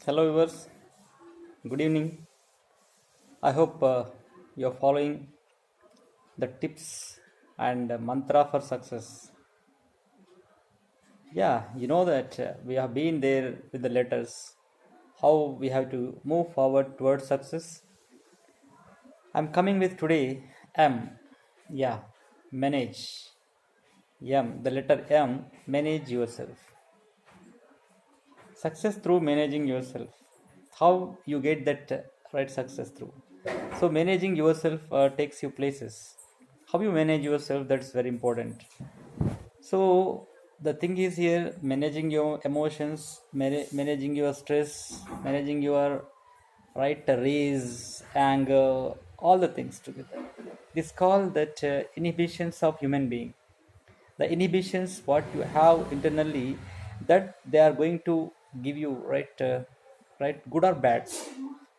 Hello, viewers. Good evening. I hope you're following the tips and mantra for success. Yeah, you know that we have been there with the letters, how we have to move forward towards success. I'm coming with today M. Yeah, manage. M, the letter M, manage yourself. Success through managing yourself. How you get that right success through? So managing yourself takes you places. How you manage yourself, that's very important. So the thing is here, managing your emotions, managing your stress, managing your right raise, anger, all the things together. This called that inhibitions of human being. The inhibitions what you have internally, that they are going to give you right good or bad.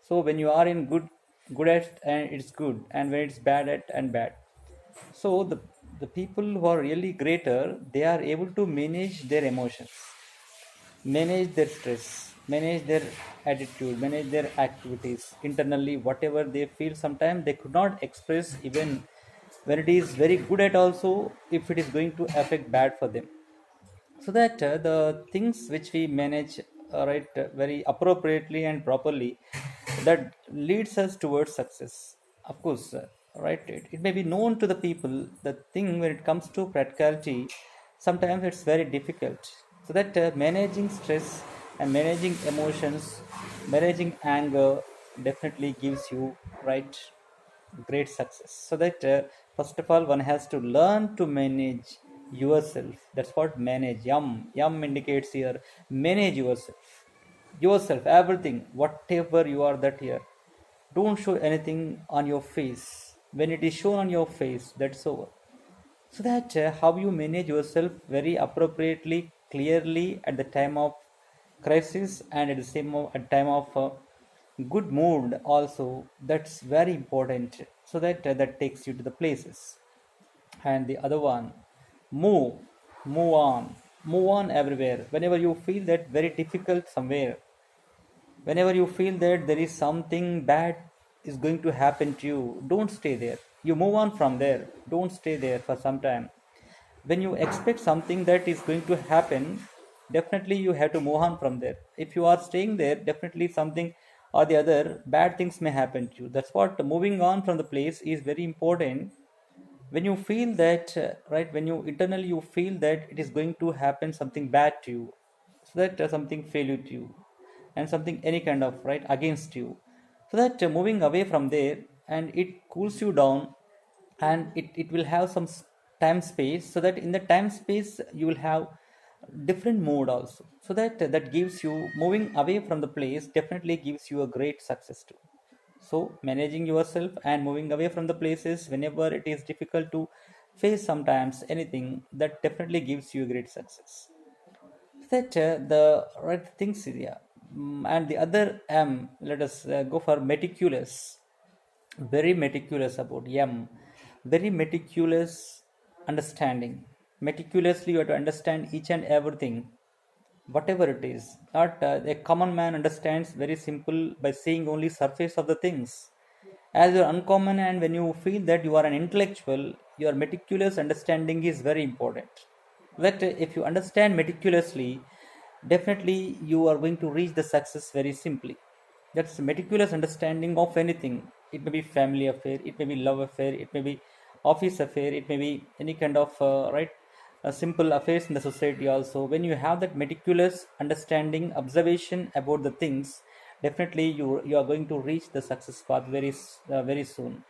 So when you are in good at and it's good, and when it's bad at and bad. So the people who are really greater, they are able to manage their emotions, manage their stress, manage their attitude, manage their activities internally. Whatever they feel, sometimes they could not express even when it is very good at, also if it is going to affect bad for them. So that the things which we manage very appropriately and properly, that leads us towards success. Of course, it may be known to the people. The thing when it comes to practicality, sometimes it's very difficult. So that managing stress and managing emotions, managing anger, definitely gives you right great success. So that first of all, one has to learn to manage yourself. That's what manage. Yum indicates here, manage yourself, everything, whatever you are, that here, don't show anything on your face. When it is shown on your face, that's over. So that how you manage yourself very appropriately, clearly, at the time of crisis, and at the at time of good mood also, that's very important. So that that takes you to the places. And the other one, move move on everywhere. Whenever you feel that very difficult somewhere, whenever you feel that there is something bad is going to happen to you, don't stay there. You move on from there. Don't stay there for some time. When you expect something that is going to happen, definitely you have to move on from there. If you are staying there, definitely something or the other bad things may happen to you. That's what moving on from the place is very important. When you feel that when you internally you feel that it is going to happen something bad to you, so that something failure to you, and something any kind of right against you, so that moving away from there, and it cools you down, and it will have some time space, so that in the time space you will have different mood also. So that that gives you, moving away from the place definitely gives you a great success too. So managing yourself and moving away from the places whenever it is difficult to face sometimes anything, that definitely gives you a great success. That the right things is, yeah. And the other let us go for meticulous. Very meticulous about very meticulous understanding. Meticulously you have to understand each and everything, whatever it is. Not a common man understands very simple by seeing only surface of the things. As you're uncommon, and when you feel that you are an intellectual, your meticulous understanding is very important. That if you understand meticulously, definitely you are going to reach the success very simply. That's meticulous understanding of anything. It may be family affair, it may be love affair, it may be office affair, it may be any kind of simple affairs in the society also. When you have that meticulous understanding, observation about the things, definitely you are going to reach the success path very soon.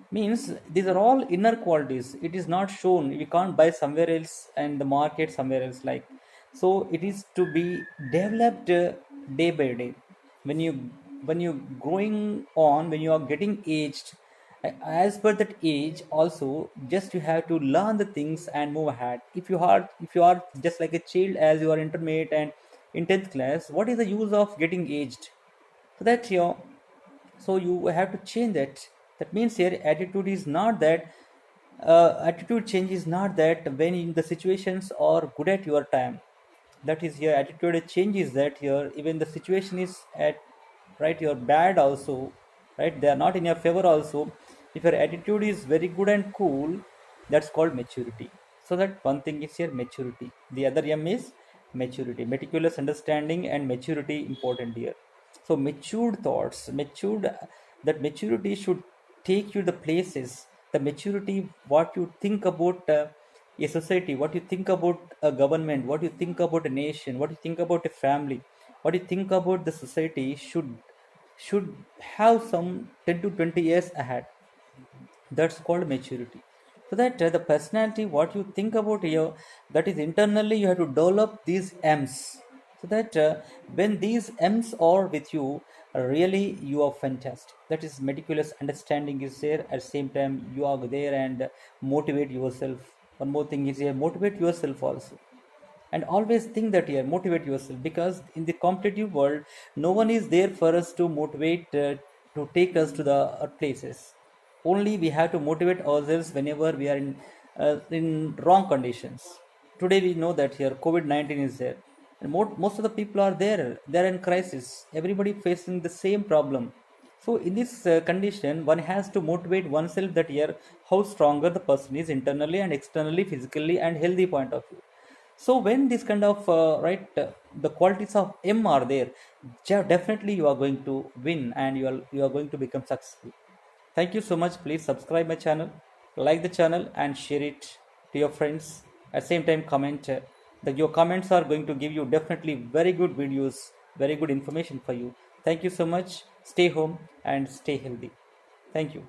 Means these are all inner qualities. It is not shown. We can't buy somewhere else and the market somewhere else, like. So it is to be developed day by day. When you growing on, when you are getting aged, as per that age also, just you have to learn the things and move ahead. If you are just like a child, as you are intermediate and in 10th class, what is the use of getting aged? So that so you have to change that. That means here attitude is not that attitude change is not that when in the situations are good at your time, that is your attitude changes, that your even the situation is at right you're bad also, right, they are not in your favor also, if your attitude is very good and cool, that's called maturity. So that one thing is here maturity, the other M is maturity, meticulous understanding and maturity important here. So matured thoughts, matured, that maturity should take you the places, the maturity what you think about a society, what you think about a government, what you think about a nation, what you think about a family, what you think about the society should have some 10 to 20 years ahead. That's called maturity. So that the personality what you think about here, that is internally you have to develop these M's, so that when these M's are with you, really you are fantastic. That is meticulous understanding is there, at the same time you are there and motivate yourself. One more thing is here, motivate yourself also, and always think that here motivate yourself, because in the competitive world no one is there for us to motivate to take us to the places. Only we have to motivate ourselves whenever we are in wrong conditions. Today we know that here COVID-19 is there, and most of the people are there, they're in crisis, everybody facing the same problem. So in this condition one has to motivate oneself that here how stronger the person is internally and externally, physically and healthy point of view. So when this kind of the qualities of M are there, definitely you are going to win and you are going to become successful. Thank you so much. Please subscribe my channel, like the channel and share it to your friends. At the same time comment, that your comments are going to give you definitely very good videos, very good information for you. Thank you so much. Stay home and stay healthy. Thank you.